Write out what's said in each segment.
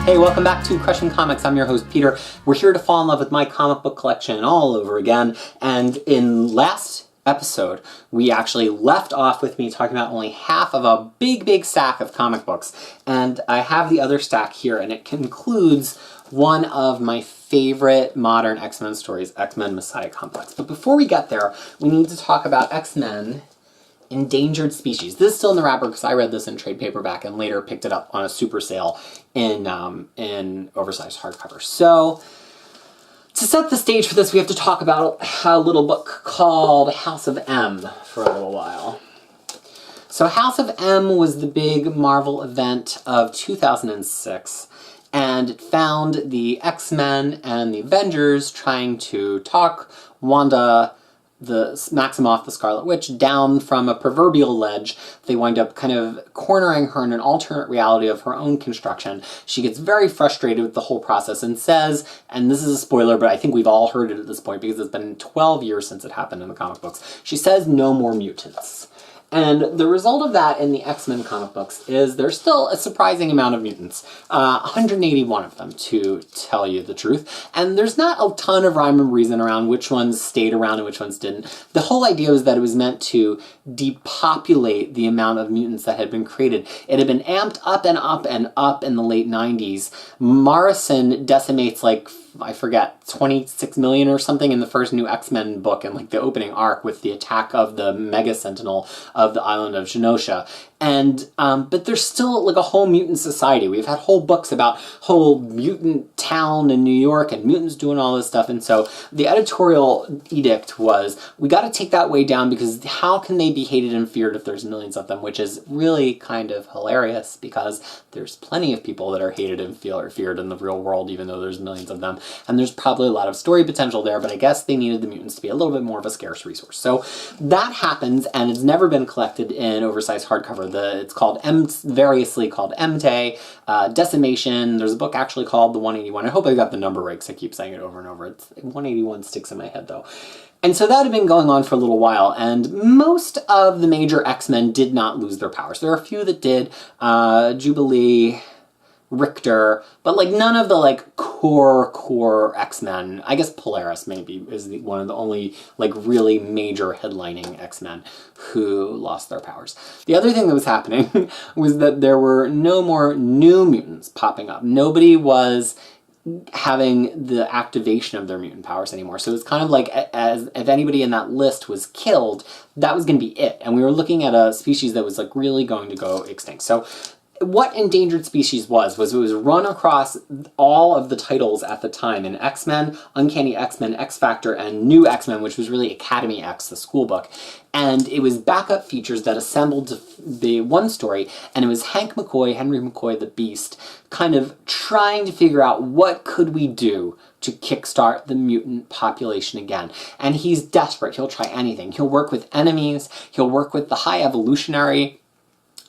Hey, welcome back to Crushing Comics. I'm your host, Peter. We're here to fall in love with my comic book collection all over again. And in last episode, we actually left off with me talking about only half of a big stack of comic books. And I have the other stack here, and it concludes one of my favorite modern X-Men stories, X-Men Messiah Complex. But before we get there, we need to talk about X-Men Endangered Species. This is still in the wrapper because I read this in trade paperback and later picked it up on a super sale in oversized hardcover. So, to set the stage for this, we have to talk about a little book called House of M for a little while. So House of M was the big Marvel event of 2006, and it found the X-Men and the Avengers trying to talk Wanda, the Maximoff, the Scarlet Witch, down from a proverbial ledge. They wind up kind of cornering her in an alternate reality of her own construction. She gets very frustrated with the whole process and says, and this is a spoiler, but I think we've all heard it at this point because it's been 12 years since it happened in the comic books. She says no more mutants. And the result of that in the X-Men comic books is there's still a surprising amount of mutants. 181 of them, to tell you the truth. And there's not a ton of rhyme and reason around which ones stayed around and which ones didn't. The whole idea was that it was meant to depopulate the amount of mutants that had been created. It had been amped up and up and up in the late 90s. Morrison decimates like, I forget, 26 million or something in the first new X-Men book in like the opening arc with the attack of the Mega Sentinel of the island of Genosha. And, but there's still like a whole mutant society. We've had whole books about whole mutant town in New York and mutants doing all this stuff. And so the editorial edict was, we got to take that way down because how can they be hated and feared if there's millions of them? Which is really kind of hilarious because there's plenty of people that are hated and feared in the real world, even though there's millions of them. And there's probably a lot of story potential there, but I guess they needed the mutants to be a little bit more of a scarce resource. So that happens, and it's never been collected in oversized hardcover. It's called variously called M-Day, Decimation. There's a book actually called The 181. I hope I got the number right because I keep saying it over and over. 181 sticks in my head though. And so that had been going on for a little while, and most of the major X-Men did not lose their powers. There are a few that did, Jubilee, Richter, but like none of the like core X-Men. I guess Polaris maybe is one of the only like really major headlining X-Men who lost their powers. The other thing that was happening was that there were no more new mutants popping up. Nobody was having the activation of their mutant powers anymore. So it's kind of like as if anybody in that list was killed, that was going to be it. And we were looking at a species that was like really going to go extinct. So what Endangered Species was it was run across all of the titles at the time in X-Men, Uncanny X-Men, X-Factor, and New X-Men, which was really Academy X, the school book. And it was backup features that assembled the one story, and it was Hank McCoy, Henry McCoy, the Beast, kind of trying to figure out what could we do to kickstart the mutant population again. And he's desperate. He'll try anything. He'll work with enemies. He'll work with the High Evolutionary.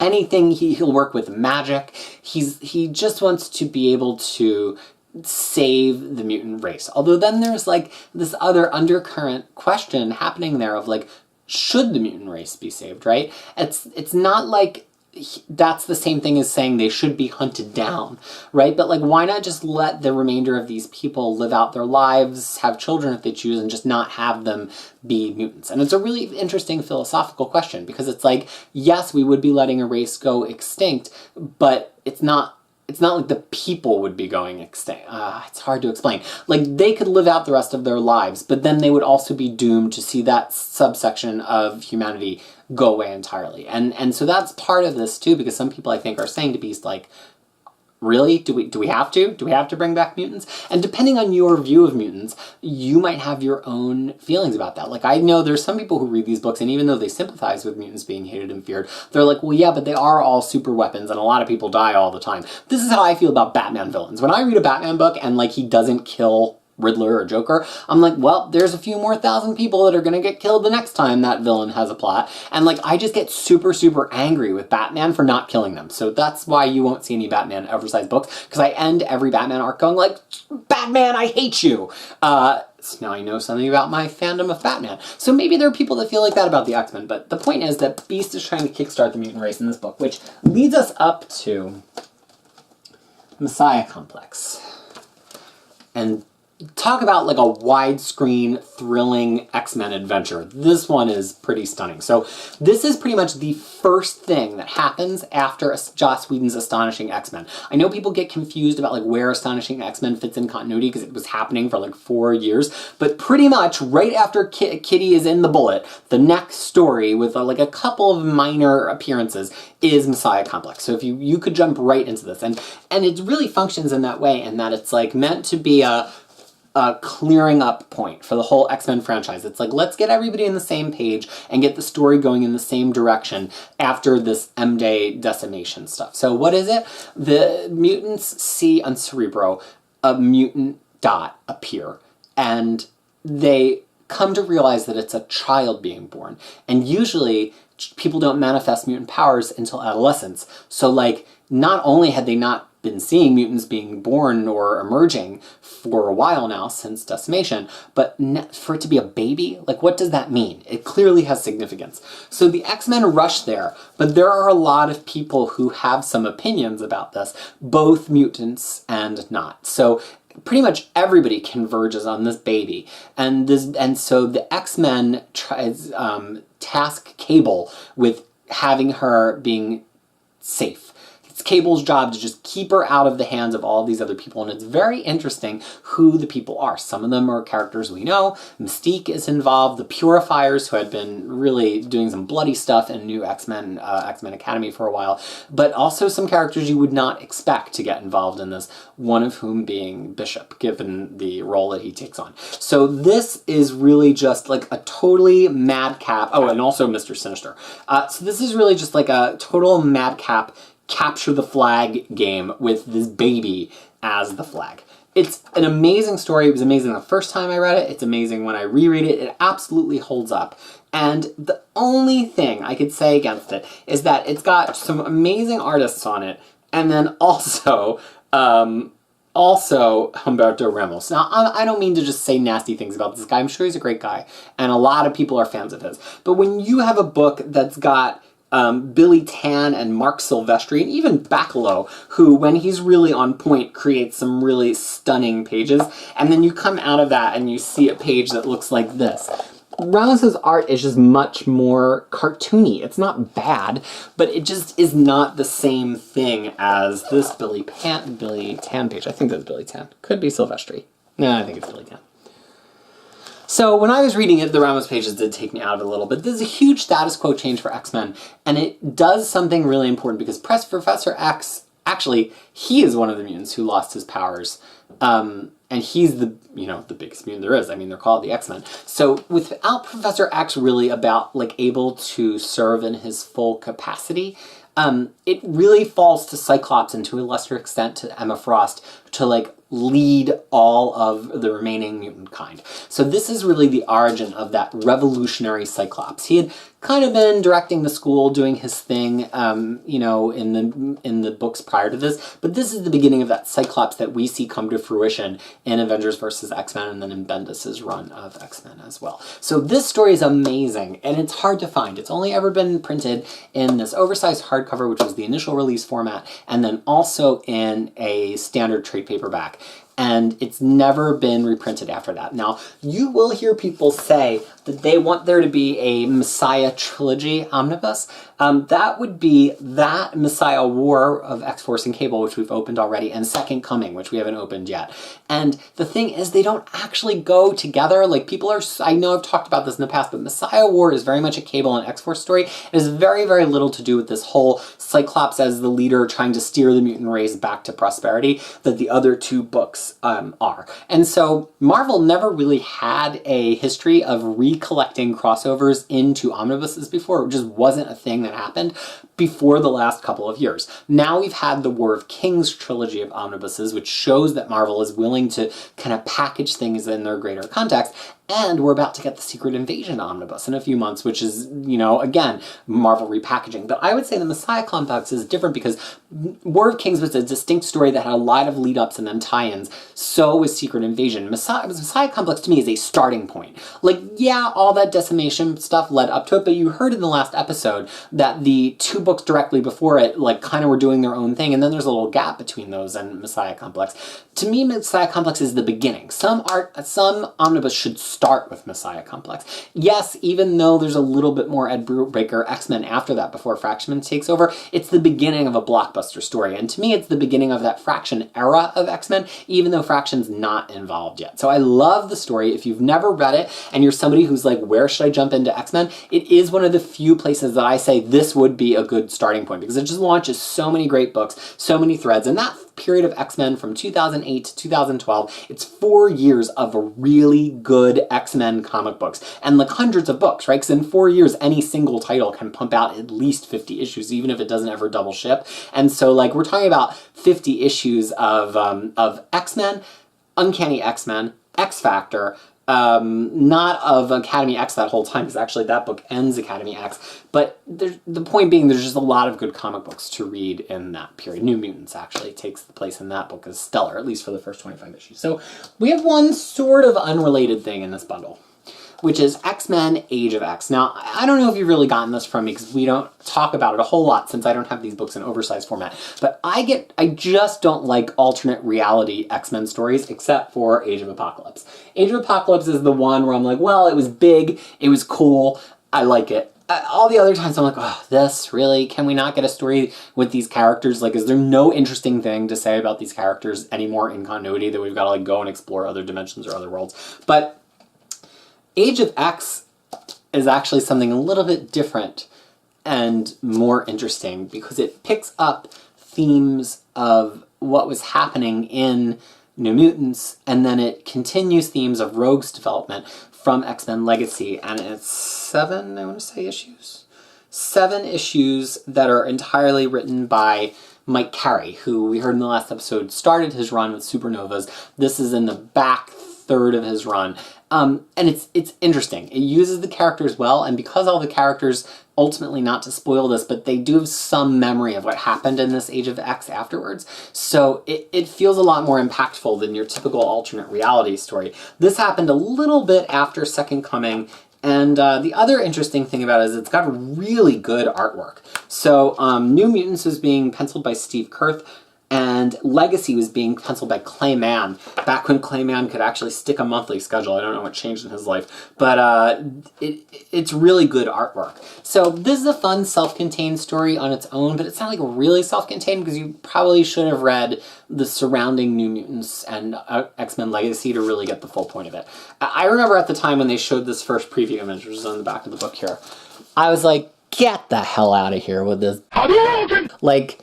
Anything, he'll work with magic. He just wants to be able to save the mutant race. Although then there's like this other undercurrent question happening there of like, should the mutant race be saved, right? It's not like that's the same thing as saying they should be hunted down, right? But like, why not just let the remainder of these people live out their lives, have children if they choose, and just not have them be mutants? And it's a really interesting philosophical question because it's like, yes, we would be letting a race go extinct, but it's not like the people would be going extinct. It's hard to explain. Like, they could live out the rest of their lives, but then they would also be doomed to see that subsection of humanity go away entirely. And so that's part of this too, because some people I think are saying to Beast like, really? Do we have to? Do we have to bring back mutants? And depending on your view of mutants, you might have your own feelings about that. Like, I know there's some people who read these books, and even though they sympathize with mutants being hated and feared, they're like, well, yeah, but they are all super weapons, and a lot of people die all the time. This is how I feel about Batman villains. When I read a Batman book, and like he doesn't kill Riddler or Joker, I'm like, well, there's a few more thousand people that are gonna get killed the next time that villain has a plot. And like, I just get super angry with Batman for not killing them. So that's why you won't see any Batman oversized books, because I end every Batman arc going like, Batman, I hate you! So now I know something about my fandom of Batman. So maybe there are people that feel like that about the X-Men, but the point is that Beast is trying to kickstart the mutant race in this book, which leads us up to Messiah Complex. And talk about like a widescreen, thrilling X-Men adventure. This one is pretty stunning. So this is pretty much the first thing that happens after Joss Whedon's Astonishing X-Men. I know people get confused about like where Astonishing X-Men fits in continuity because it was happening for like 4 years, but pretty much right after Kitty is in the Bullet, the next story with like a couple of minor appearances is Messiah Complex. So if you could jump right into this, and it really functions in that way, in that it's like meant to be a clearing up point for the whole X-Men franchise. It's like, let's get everybody on the same page and get the story going in the same direction after this M-Day decimation stuff. So what is it? The mutants see on Cerebro a mutant dot appear, and they come to realize that it's a child being born. And usually people don't manifest mutant powers until adolescence. So like, not only had they not been seeing mutants being born or emerging for a while now since decimation, but for it to be a baby, like what does that mean? It clearly has significance. So the X-Men rush there, but there are a lot of people who have some opinions about this, both mutants and not. So pretty much everybody converges on this baby, and so the X-Men task Cable with having her being safe. It's Cable's job to just keep her out of the hands of all these other people, and it's very interesting who the people are. Some of them are characters we know. Mystique is involved, the Purifiers, who had been really doing some bloody stuff in New X-Men, X-Men Academy for a while, but also some characters you would not expect to get involved in this, one of whom being Bishop, given the role that he takes on. So this is really just like a totally madcap, oh, and also Mr. Sinister. So this is really just like a total madcap capture the flag game with this baby as the flag. It's an amazing story. It was amazing the first time I read it. It's amazing when I reread it. It absolutely holds up. And the only thing I could say against it is that it's got some amazing artists on it, and then also Humberto Ramos. Now, I don't mean to just say nasty things about this guy. I'm sure he's a great guy, and a lot of people are fans of his. But when you have a book that's got Billy Tan and Mark Silvestri, and even Bacalo, who, when he's really on point, creates some really stunning pages, and then you come out of that and you see a page that looks like this. Ramos's art is just much more cartoony. It's not bad, but it just is not the same thing as this Billy Tan page. I think that's Billy Tan. Could be Silvestri. No, I think it's Billy Tan. So when I was reading it, the Ramos pages did take me out of it a little bit. This is a huge status quo change for X-Men, and it does something really important because Professor X, actually, he is one of the mutants who lost his powers. And he's the biggest mutant there is. I mean, they're called the X-Men. So without Professor X really able to serve in his full capacity, it really falls to Cyclops and to a lesser extent to Emma Frost to lead all of the remaining mutant kind. So this is really the origin of that revolutionary Cyclops. He had kind of been directing the school, doing his thing, in the books prior to this, but this is the beginning of that Cyclops that we see come to fruition in Avengers vs. X-Men and then in Bendis' run of X-Men as well. So this story is amazing, and it's hard to find. It's only ever been printed in this oversized hardcover, which was the initial release format, and then also in a standard trade paperback. And it's never been reprinted after that. Now, you will hear people say that they want there to be a Messiah trilogy omnibus. That would be that Messiah War of X-Force and Cable, which we've opened already, and Second Coming, which we haven't opened yet. And the thing is, they don't actually go together. I know I've talked about this in the past, but Messiah War is very much a Cable and X-Force story. It has very, very little to do with this whole Cyclops as the leader trying to steer the mutant race back to prosperity that the other two books are. And so Marvel never really had a history of recollecting crossovers into omnibuses before. It just wasn't a thing that happened before the last couple of years. Now we've had the War of Kings trilogy of omnibuses, which shows that Marvel is willing to kind of package things in their greater context. And we're about to get the Secret Invasion omnibus in a few months, which is, again, Marvel repackaging. But I would say the Messiah Complex is different because War of Kings was a distinct story that had a lot of lead-ups and then tie-ins. So was Secret Invasion. Messiah Complex, to me, is a starting point. All that decimation stuff led up to it, but you heard in the last episode that the two-book books directly before it, like, kind of were doing their own thing, and then there's a little gap between those and Messiah Complex. To me, Messiah Complex is the beginning. Some omnibus should start with Messiah Complex. Yes, even though there's a little bit more Ed Brubaker X-Men after that before Fraction takes over, it's the beginning of a blockbuster story. And to me, it's the beginning of that Fraction era of X-Men, even though Fraction's not involved yet. So I love the story. If you've never read it and you're somebody who's like, where should I jump into X-Men? It is one of the few places that I say this would be a good starting point, because it just launches so many great books, so many threads, and that period of X-Men from 2008 to 2012, it's 4 years of really good X-Men comic books, and like hundreds of books, right? Because in 4 years, any single title can pump out at least 50 issues, even if it doesn't ever double ship. And so, like, we're talking about 50 issues of X-Men, Uncanny X-Men, X-Factor, not of Academy X that whole time, because actually that book ends Academy X, but the point being, there's just a lot of good comic books to read in that period. New Mutants actually takes the place in that book as stellar, at least for the first 25 issues. So we have one sort of unrelated thing in this bundle, which is X-Men Age of X. Now, I don't know if you've really gotten this from me, because we don't talk about it a whole lot since I don't have these books in oversized format, but I just don't like alternate reality X-Men stories, except for Age of Apocalypse. Age of Apocalypse is the one where I'm like, well, it was big, it was cool, I like it. All the other times I'm like, oh, this, really? Can we not get a story with these characters? Like, is there no interesting thing to say about these characters anymore in continuity that we've got to like go and explore other dimensions or other worlds? But Age of X is actually something a little bit different and more interesting, because it picks up themes of what was happening in New Mutants, and then it continues themes of Rogue's development from X-Men Legacy, and it's 7, I want to say, issues? 7 issues that are entirely written by Mike Carey, who we heard in the last episode started his run with Supernovas. This is in the back third of his run. And it's interesting. It uses the characters well, and because all the characters, ultimately, not to spoil this, but they do have some memory of what happened in this Age of X afterwards, so it feels a lot more impactful than your typical alternate reality story. This happened a little bit after Second Coming, and the other interesting thing about it is it's got really good artwork. So New Mutants was being penciled by Steve Kurth, and Legacy was being penciled by Clay Mann, back when Clay Mann could actually stick a monthly schedule. I don't know what changed in his life, but it's really good artwork. So this is a fun self-contained story on its own, but it's not like really self-contained, because you probably should have read the surrounding New Mutants and X-Men Legacy to really get the full point of it. I remember at the time when they showed this first preview image, which is on the back of the book here, I was like, get the hell out of here with this. Like,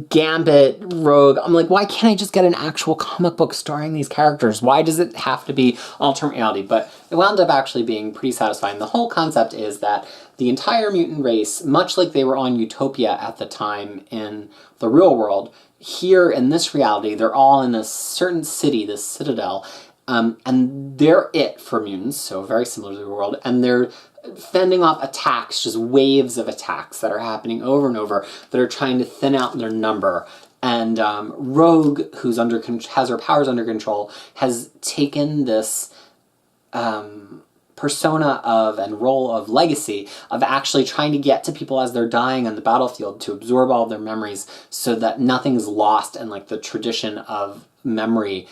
Gambit, Rogue, I'm like, why can't I just get an actual comic book starring these characters? Why does it have to be alternate reality? But it wound up actually being pretty satisfying. The whole concept is that the entire mutant race, much like they were on Utopia at the time in the real world, here in this reality, they're all in a certain city, this citadel, and they're it for mutants, so very similar to the world, and they're fending off attacks, just waves of attacks that are happening over and over that are trying to thin out their number. And Rogue, who's has her powers under control, has taken this persona of and role of Legacy of actually trying to get to people as they're dying on the battlefield to absorb all of their memories so that nothing's lost in like the tradition of memory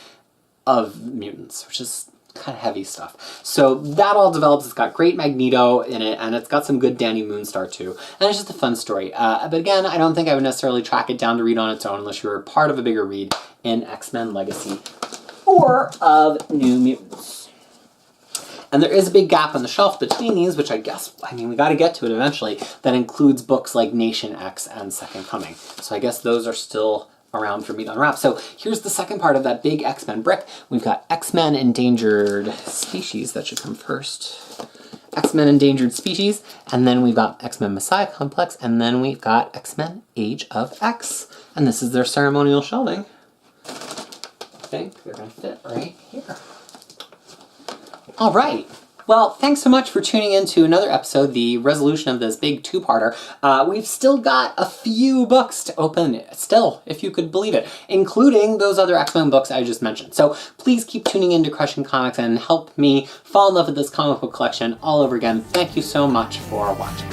of mutants, which is kind of heavy stuff. So that all develops. It's got great Magneto in it, and it's got some good Danny Moonstar too. And it's just a fun story. But again, I don't think I would necessarily track it down to read on its own unless you were part of a bigger read in X-Men Legacy or of New Mutants. And there is a big gap on the shelf between these, which I mean, we got to get to it eventually, that includes books like Nation X and Second Coming. So I guess those are still around for me to unwrap. So here's the second part of that big X-Men brick. We've got X-Men Endangered Species, that should come first. X-Men Endangered Species, and then we've got X-Men Messiah Complex, and then we've got X-Men Age of X. And this is their ceremonial shelving. I think they're gonna fit right here. All right. Well, thanks so much for tuning in to another episode, the resolution of this big two-parter. We've still got a few books to open, still, if you could believe it, including those other X-Men books I just mentioned. So please keep tuning in to Crushing Comics and help me fall in love with this comic book collection all over again. Thank you so much for watching.